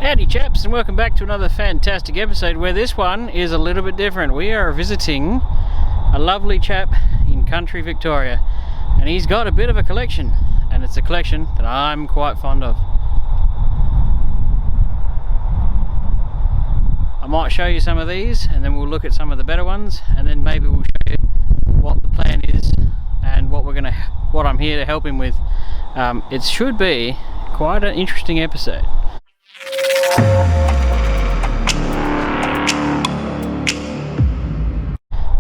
Howdy chaps, and welcome back to another fantastic episode where this one is a little bit different. We are visiting a lovely chap in country Victoria, and he's got a bit of a collection, and it's a collection that I'm quite fond of. I might show you some of these and then we'll look at some of the better ones, and then maybe we'll show you what the plan is and what I'm here to help him with. It should be quite an interesting episode.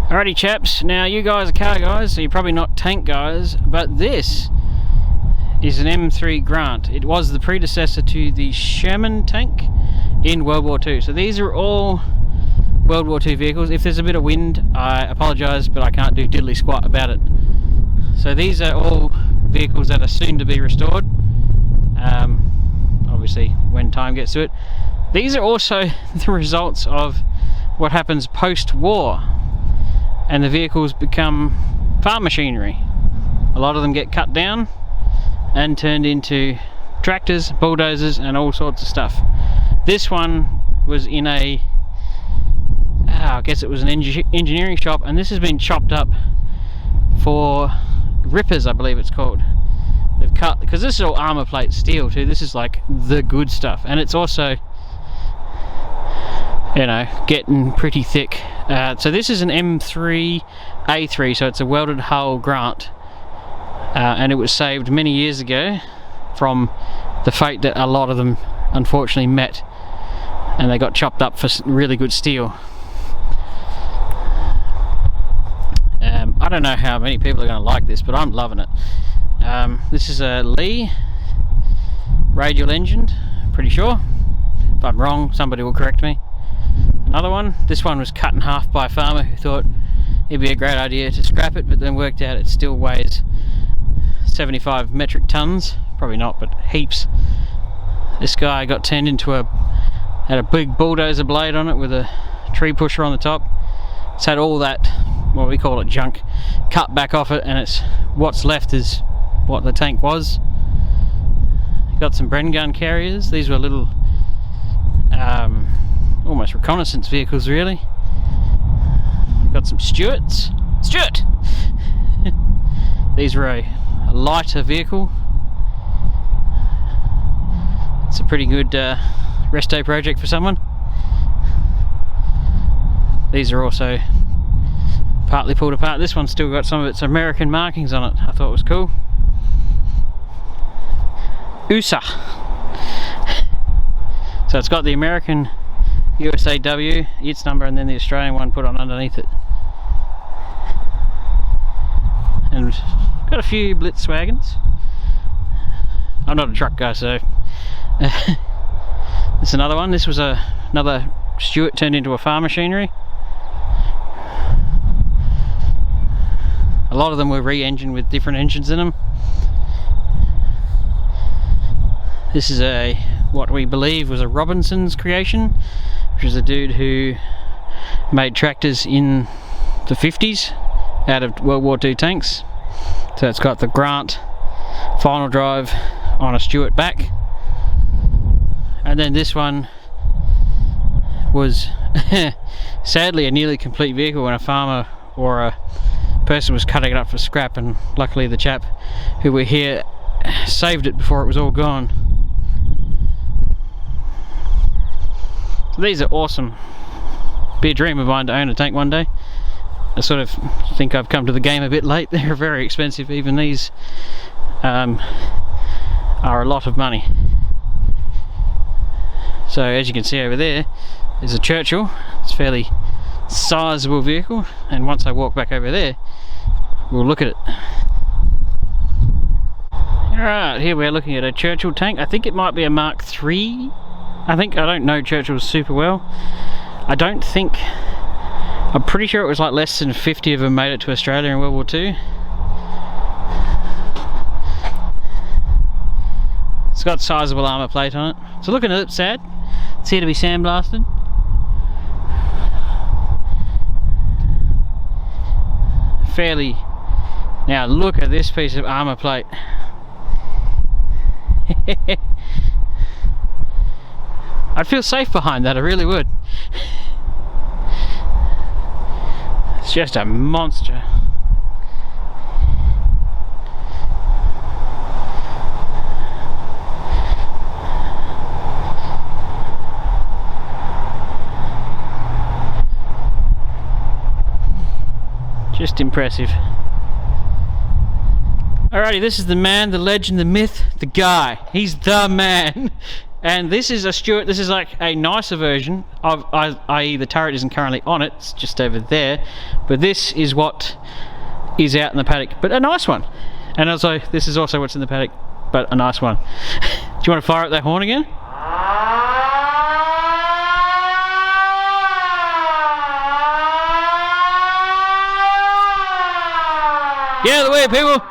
Alrighty chaps, now you guys are car guys, so you're probably not tank guys, but this is an M3 Grant. It was the predecessor to the Sherman tank in World War II. So these are all World War II vehicles. If there's a bit of wind, I apologise, but I can't do diddly squat about it. So these are all vehicles that are soon to be restored, obviously when time gets to it. These are also the results of what happens post-war, and the vehicles become farm machinery. A lot of them get cut down and turned into tractors, bulldozers and all sorts of stuff. This one was in I guess it was an engineering shop, and this has been chopped up for rippers, I believe it's called. They've cut, because this is all armour plate steel too, this is like the good stuff, and it's also, you know, getting pretty thick. So this is an M3A3, so it's a welded hull Grant, and it was saved many years ago from the fate that a lot of them unfortunately met, and they got chopped up for really good steel. I don't know how many people are going to like this, but I'm loving it. This is a Lee Radial Engine, pretty sure. If I'm wrong, somebody will correct me. Another one, this one was cut in half by a farmer who thought it'd be a great idea to scrap it, but then worked out it still weighs 75 metric tons. Probably not, but heaps. This guy got turned into had a big bulldozer blade on it with a tree pusher on the top. It's had all that, what we call it, junk, cut back off it, and it's what's left is what the tank was. Got some Bren gun carriers. These were little almost reconnaissance vehicles really. Got some Stuart! These were a lighter vehicle. It's a pretty good resto project for someone. These are also partly pulled apart. This one's still got some of its American markings on it. I thought it was cool. USA. So it's got the American USAW, its number, and then the Australian one put on underneath it. And got a few Blitz wagons. I'm not a truck guy, so it's another one. This was another Stuart turned into a farm machinery. A lot of them were re-engined with different engines in them. This is what we believe was a Robinson's creation, which is a dude who made tractors in the 50s out of World War II tanks. So it's got the Grant final drive on a Stuart back, and then this one was sadly a nearly complete vehicle when a farmer or a person was cutting it up for scrap, and luckily the chap who were here saved it before it was all gone. So these are awesome. Be a dream of mine to own a tank one day. I sort of think I've come to the game a bit late. They're very expensive. Even these are a lot of money. So as you can see over there, there's a Churchill. It's a fairly sizable vehicle, and once I walk back over there, we'll look at it. Alright, here we're looking at a Churchill tank. I think it might be a Mark III. I don't know Churchills super well. I'm pretty sure it was like less than 50 of them made it to Australia in World War II. It's got sizable armour plate on it. So looking at it, sad. It's here to be sandblasted. Fairly. Now look at this piece of armour plate. I'd feel safe behind that, I really would. It's just a monster. Just impressive. Alrighty, this is the man, the legend, the myth, the guy. He's the man. And this is a Stuart, this is like a nicer version of, i.e. the turret isn't currently on it, it's just over there. But this is what is out in the paddock, but a nice one. And also, this is also what's in the paddock, but a nice one. Do you want to fire up that horn again? Get out of the way, people!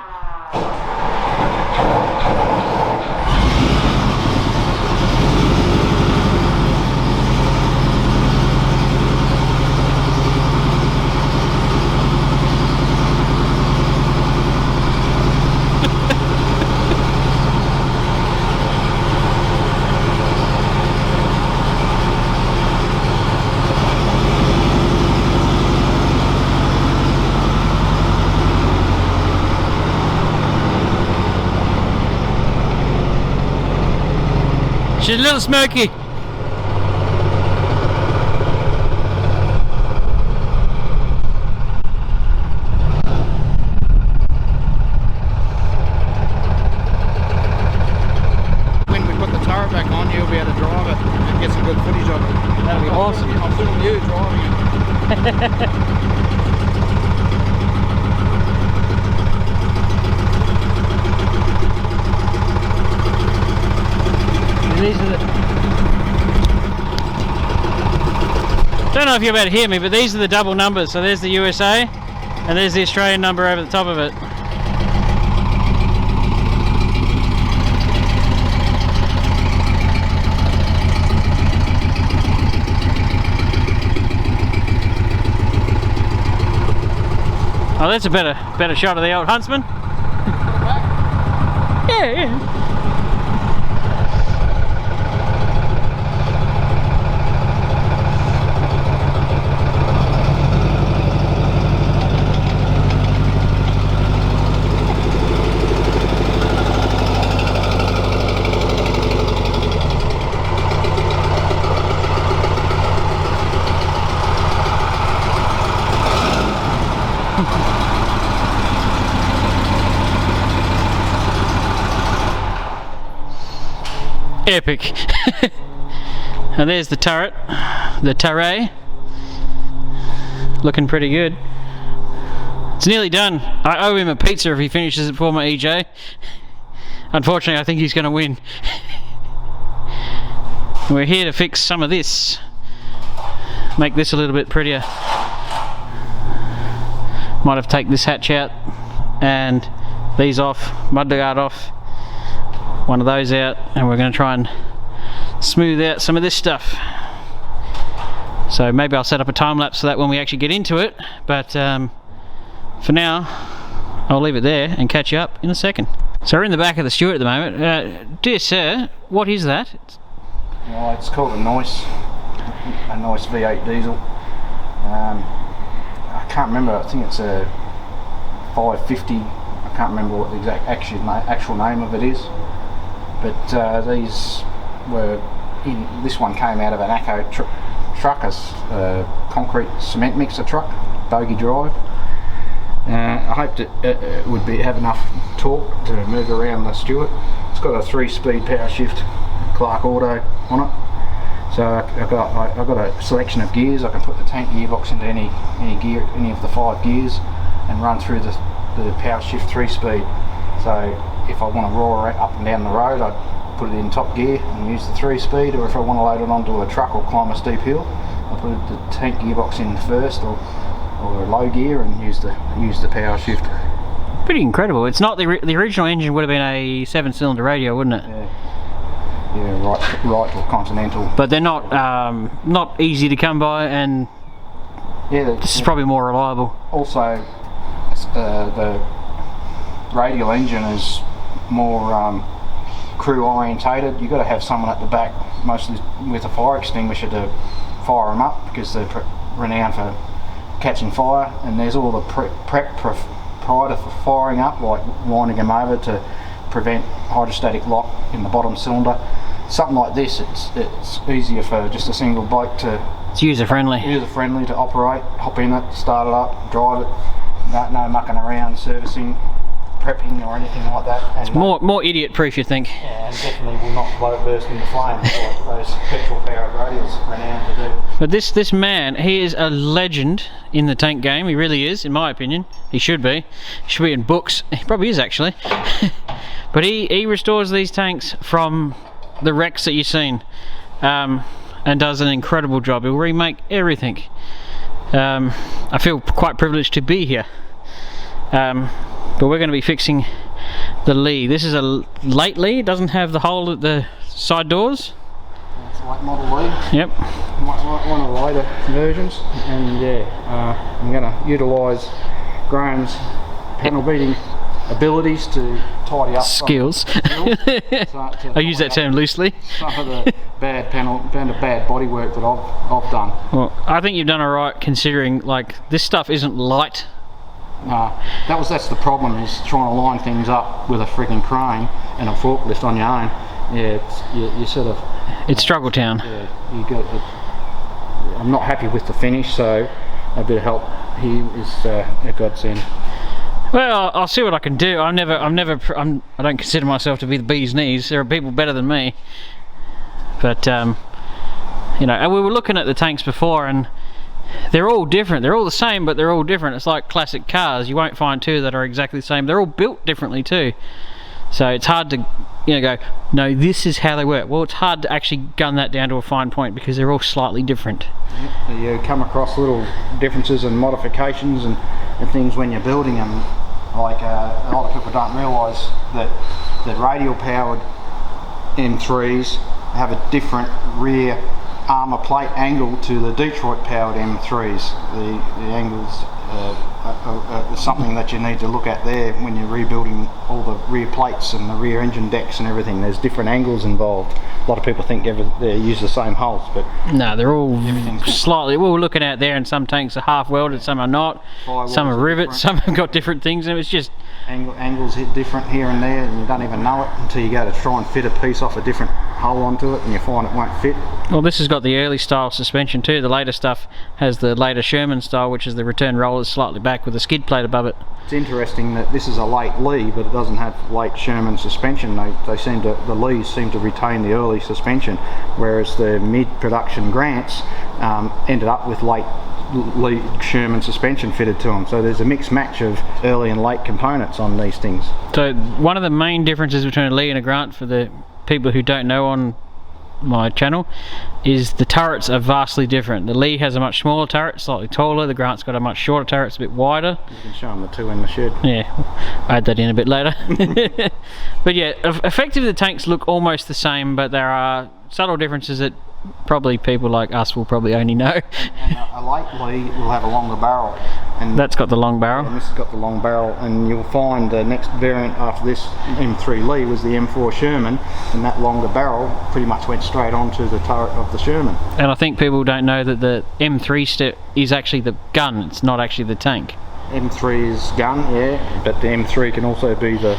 She's a little smoky. When we put the turret back on, you'll be able to drive it and get some good footage of it. That'll be awesome. I'll film you driving it. These are the... Don't know if you're able to hear me, but these are the double numbers. So there's the USA and there's the Australian number over the top of it. Oh, that's a better shot of the old Huntsman. Yeah. Epic. And there's the turret, the turret, looking pretty good. It's nearly done. I owe him a pizza if he finishes it for my EJ. Unfortunately, I think he's going to win. We're here to fix some of this, make this a little bit prettier. Might have to take this hatch out and these off, mudguard off, one of those out, and we're going to try and smooth out some of this stuff. So maybe I'll set up a time lapse for that when we actually get into it, but for now I'll leave it there and catch you up in a second. So we're in the back of the Stuart at the moment. Dear sir, what is that? Well, it's called a nice V8 diesel. I can't remember, I think it's a 550, I can't remember what the exact actual name of it is, but these were this one came out of an ACO truck, a concrete cement mixer truck, bogey drive. I hoped it would have enough torque to move around the Stuart. It's got a 3-speed power shift Clark Auto on it. So I've got a selection of gears. I can put the tank gearbox into any gear, any of the 5 gears, and run through the power shift 3-speed. So if I want to roar up and down the road, I put it in top gear and use the 3-speed, or if I want to load it onto a truck or climb a steep hill, I put the tank gearbox in first, or low gear, and use the power shift. Pretty incredible. It's not the original engine would have been a 7-cylinder radial, wouldn't it? Yeah, right or Continental. But they're not easy to come by, and this is probably more reliable. Also, the Radial engine is more crew orientated. You've got to have someone at the back, mostly with a fire extinguisher, to fire them up, because they're renowned for catching fire. And there's all the prep prior to firing up, like winding them over to prevent hydrostatic lock in the bottom cylinder. Something like this, it's easier for just a single bloke to... It's user-friendly. User-friendly to operate, hop in it, start it up, drive it. No mucking around, servicing, prepping or anything like that. And it's more idiot-proof, you think? Yeah, and definitely will not burst into flames like those petrol-powered radials renowned to do. But this man, he is a legend in the tank game. He really is, in my opinion. He should be. He should be in books. He probably is, actually. But he restores these tanks from the wrecks that you've seen, and does an incredible job. He'll remake everything. I feel quite privileged to be here. But we're going to be fixing the Lee. This is a late Lee. It doesn't have the hole at the side doors. It's a late model Lee. Yep. One of the later versions. And yeah, I'm going to utilise Graham's panel beating abilities to tidy up skills. I use that term loosely. Some of the bad bodywork that I've done. Well, I think you've done alright, considering like this stuff isn't light. That's the problem, is trying to line things up with a freaking crane and a forklift on your own. Yeah, you sort of... It's struggle town. Yeah, you got it. I'm not happy with the finish, so a bit of help here is a godsend. Well, I'll see what I can do. I don't consider myself to be the bee's knees. There are people better than me. But you know, and we were looking at the tanks before, and they're all different. They're all the same, but they're all different. It's like classic cars. You won't find two that are exactly the same. They're all built differently too. So it's hard to, go, no, this is how they work. Well, it's hard to actually gun that down to a fine point, because they're all slightly different. Yep. You come across little differences and modifications and things when you're building them. Like a lot of people don't realise that the radial powered M3s have a different rear armour plate angle to the Detroit powered M3s. The angles are something that you need to look at there when you're rebuilding all the rear plates and the rear engine decks and everything. There's different angles involved. A lot of people think they use the same holes, but no, they're all slightly. Well, we're looking at there, and some tanks are half welded, some are not, some are rivets, some have got different things, and it's just angles hit different here and there, and you don't even know it until you go to try and fit a piece off a different hole onto it, and you find it won't fit. Well, this has got the early style suspension too. The later stuff has the later Sherman style, which is the return rollers slightly back with a skid plate above it. It's interesting that this is a late Lee, but it doesn't have late Sherman suspension. The Lees seem to retain the early suspension, whereas the mid-production Grants ended up with late Lee Sherman suspension fitted to them. So there's a mixed match of early and late components on these things. So one of the main differences between a Lee and a Grant, for the people who don't know on my channel, is the turrets are vastly different. The Lee has a much smaller turret, slightly taller. The Grant's got a much shorter turret, it's a bit wider. You can show them the two in the shed. Yeah, I'll add that in a bit later. But yeah, effectively the tanks look almost the same, but there are subtle differences that probably people like us will probably only know. And a late Lee will have a longer barrel. And that's got the long barrel. And this has got the long barrel, and you'll find the next variant after this M3 Lee was the M4 Sherman, and that longer barrel pretty much went straight onto the turret of the Sherman. And I think people don't know that the M3 step is actually the gun, it's not actually the tank. M3 is gun, yeah, but the M3 can also be the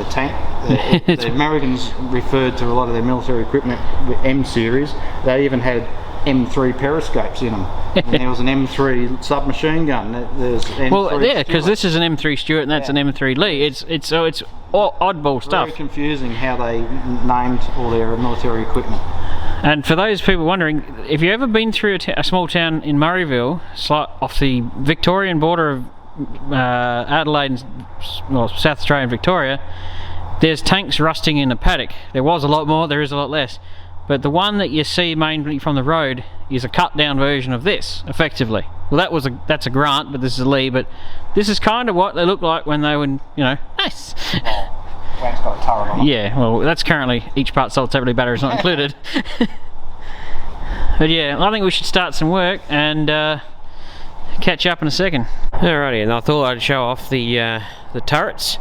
tank. The Americans referred to a lot of their military equipment with M series. They even had M3 periscopes in them. And there was an M3 submachine gun. There's M3 well, yeah, because this is an M3 Stuart and that's an M3 Lee. It's oddball stuff. Very confusing how they named all their military equipment. And for those people wondering, if you've ever been through a small town in Murrayville, off the Victorian border of Adelaide and South Australia and Victoria, there's tanks rusting in a paddock. There was a lot more, there is a lot less. But the one that you see mainly from the road is a cut down version of this, effectively. Well, that's a Grant, but this is a Lee, but this is kind of what they look like when they were, nice. Grant's got a turret on it. Yeah, well, that's currently each part sold separately, batteries not included. But yeah, I think we should start some work and catch up in a second. Alrighty, and I thought I'd show off the turrets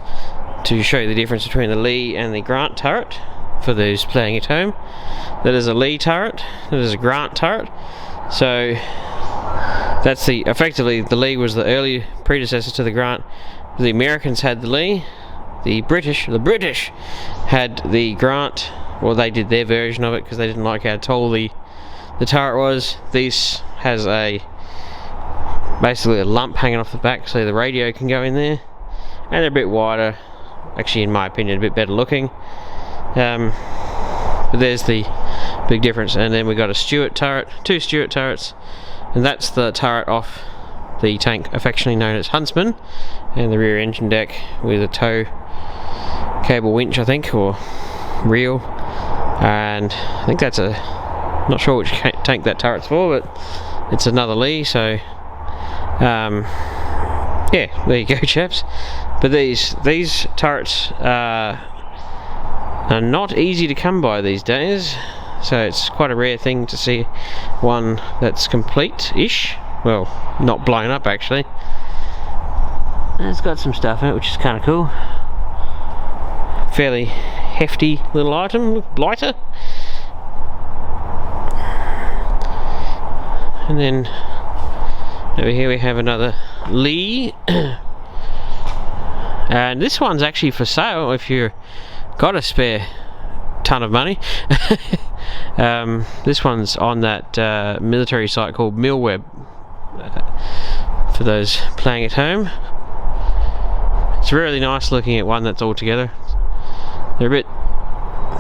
to show you the difference between the Lee and the Grant turret. for those playing at home. That is a Lee turret, that is a Grant turret. So that's effectively the Lee was the early predecessor to the Grant. The Americans had the Lee, the British had the Grant. Well, they did their version of it because they didn't like how tall the turret was. This has basically a lump hanging off the back so the radio can go in there, and they're a bit wider, actually in my opinion a bit better looking. But there's the big difference. And then we got a Stuart turret, 2 Stuart turrets, and that's the turret off the tank affectionately known as Huntsman, and the rear engine deck with a tow cable winch, I think, or reel. And I think that's not sure which tank that turret's for, but it's another Lee. So yeah, there you go, chaps. But these turrets are not easy to come by these days, so it's quite a rare thing to see one that's complete-ish. Well, not blown up actually. And it's got some stuff in it, which is kind of cool. Fairly hefty little item, lighter. And then over here we have another Lee. And this one's actually for sale if you've got a spare ton of money. This one's on that military site called Millweb, for those playing at home. It's really nice looking at one that's all together. They're a bit...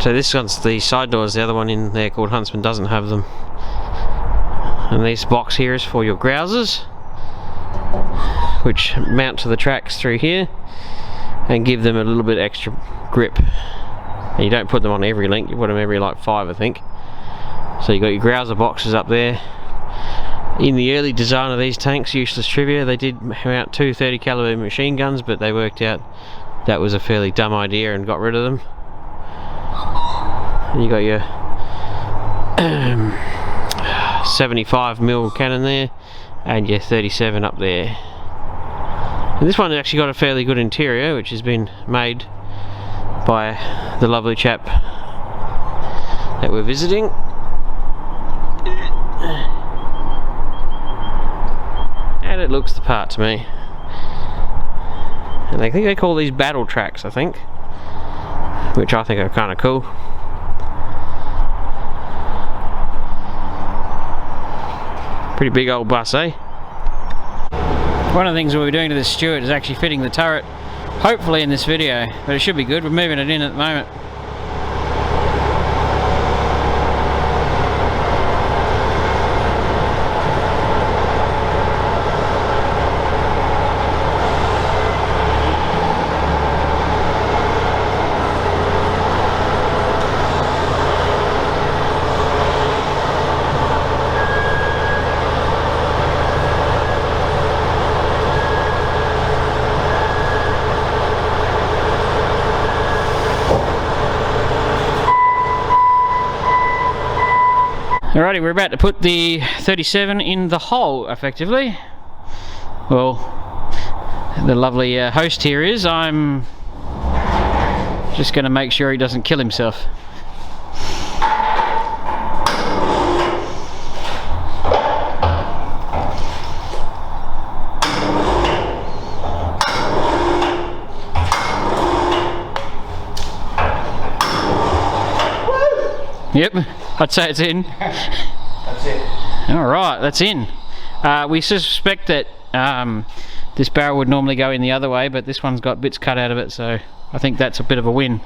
So this one's the side doors, the other one in there called Huntsman doesn't have them. And this box here is for your grousers, which mount to the tracks through here and give them a little bit extra grip. And you don't put them on every link, you put them every like 5, I think. So you got your grouser boxes up there. In the early design of these tanks, useless trivia, they did mount 2 30 caliber machine guns, but they worked out that was a fairly dumb idea and got rid of them. And you got your 75mm cannon there and your 37 up there. And this one actually got a fairly good interior, which has been made by the lovely chap that we're visiting. And it looks the part to me. And I think they call these battle tracks, I think, which I think are kind of cool. Pretty big old bus, eh? One of the things we'll be doing to this Stuart is actually fitting the turret, hopefully in this video, but it should be good. We're moving it in at the moment. Alrighty, we're about to put the 37 in the hole, effectively. Well, the lovely host here is. I'm just going to make sure he doesn't kill himself. Yep, I'd say it's in. That's it. Alright, that's in. We suspect that this barrel would normally go in the other way, but this one's got bits cut out of it, so I think that's a bit of a win.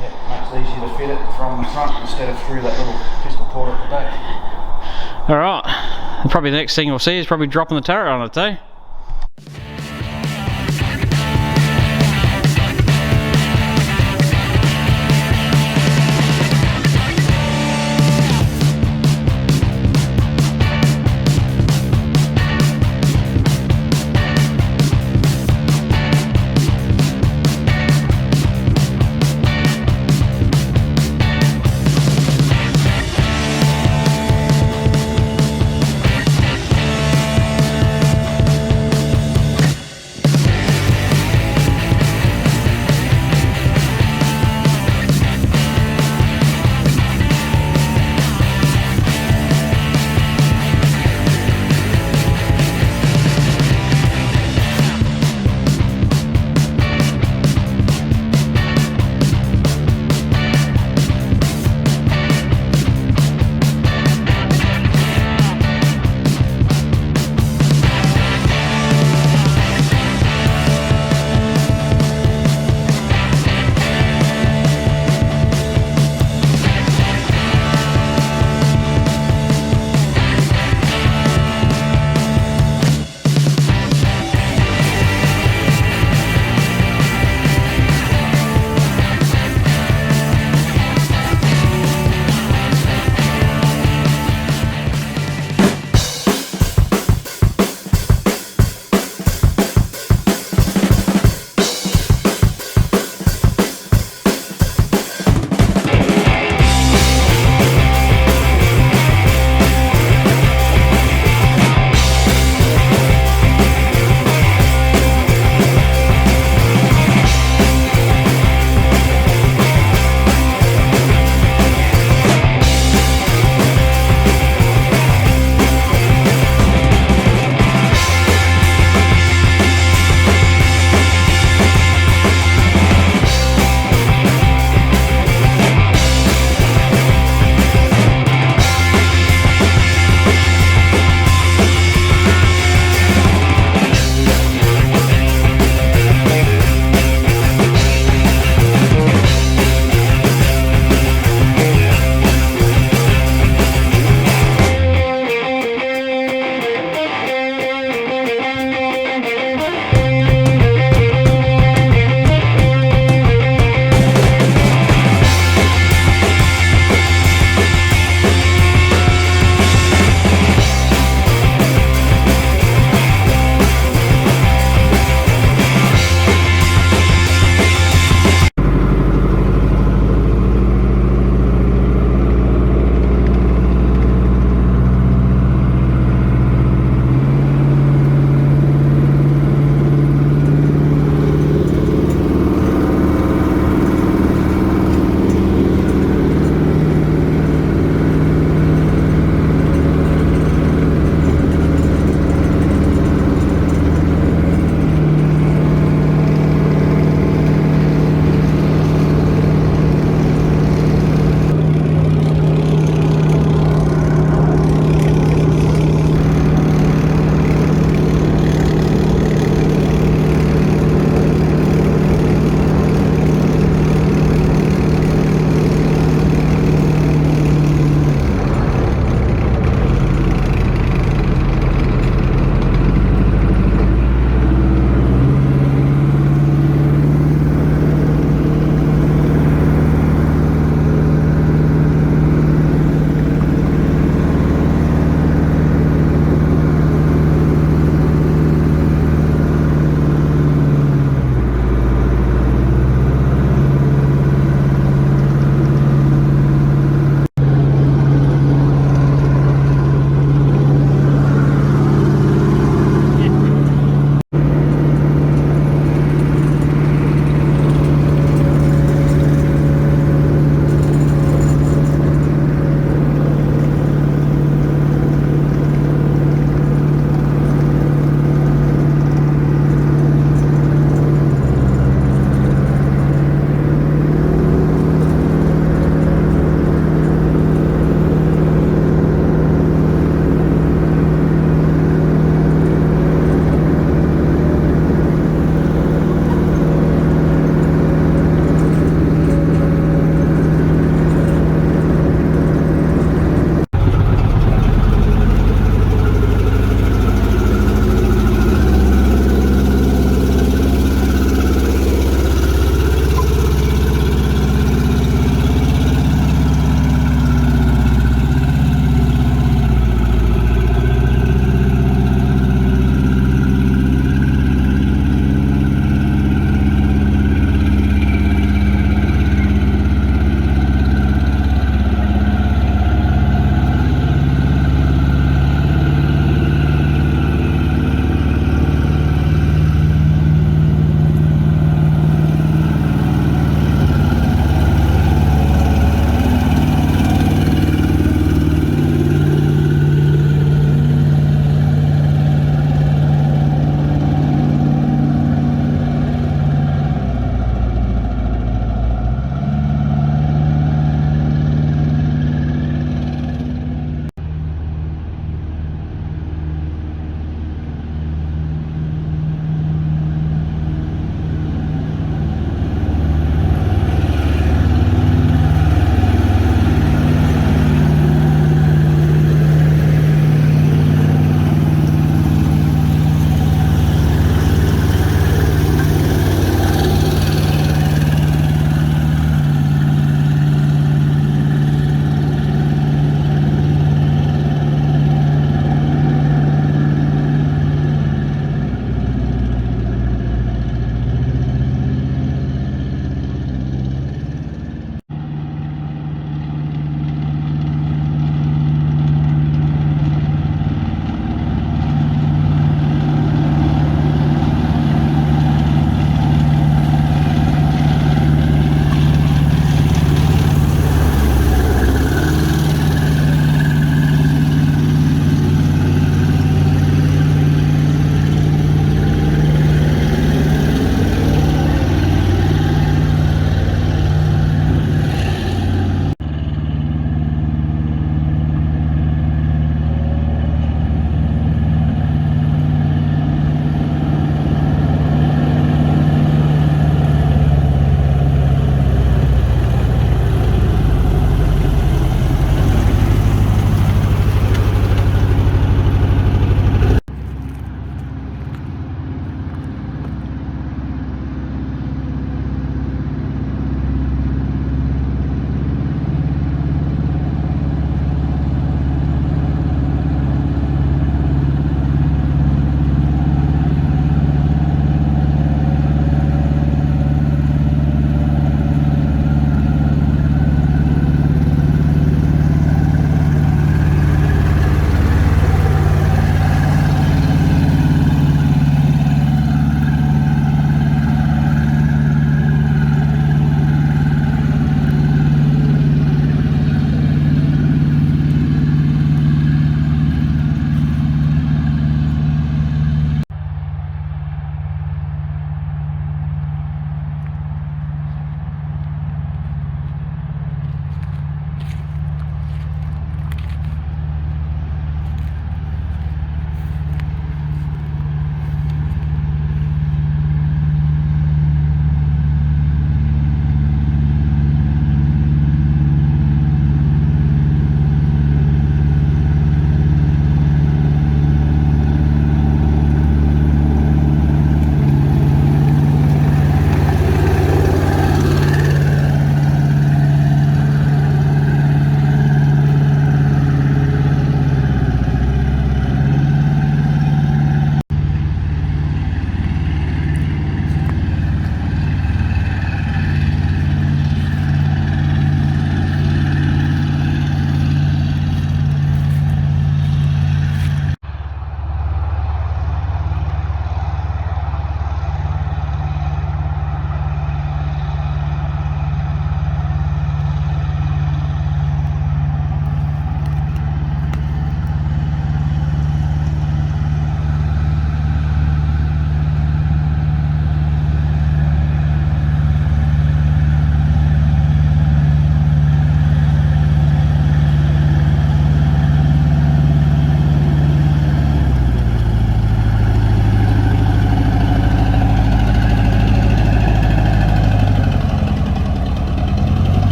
Yeah, makes it easier to fit it from the front instead of through that little pistol port at the back. Alright, probably the next thing we'll see is probably dropping the turret on it, eh?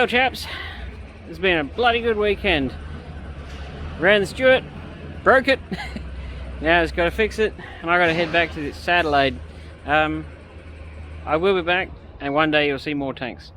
Well, chaps, it's been a bloody good weekend. Ran the Stuart, broke it. Now it's got to fix it, and I got to head back to this Adelaide. I will be back, and one day you'll see more tanks.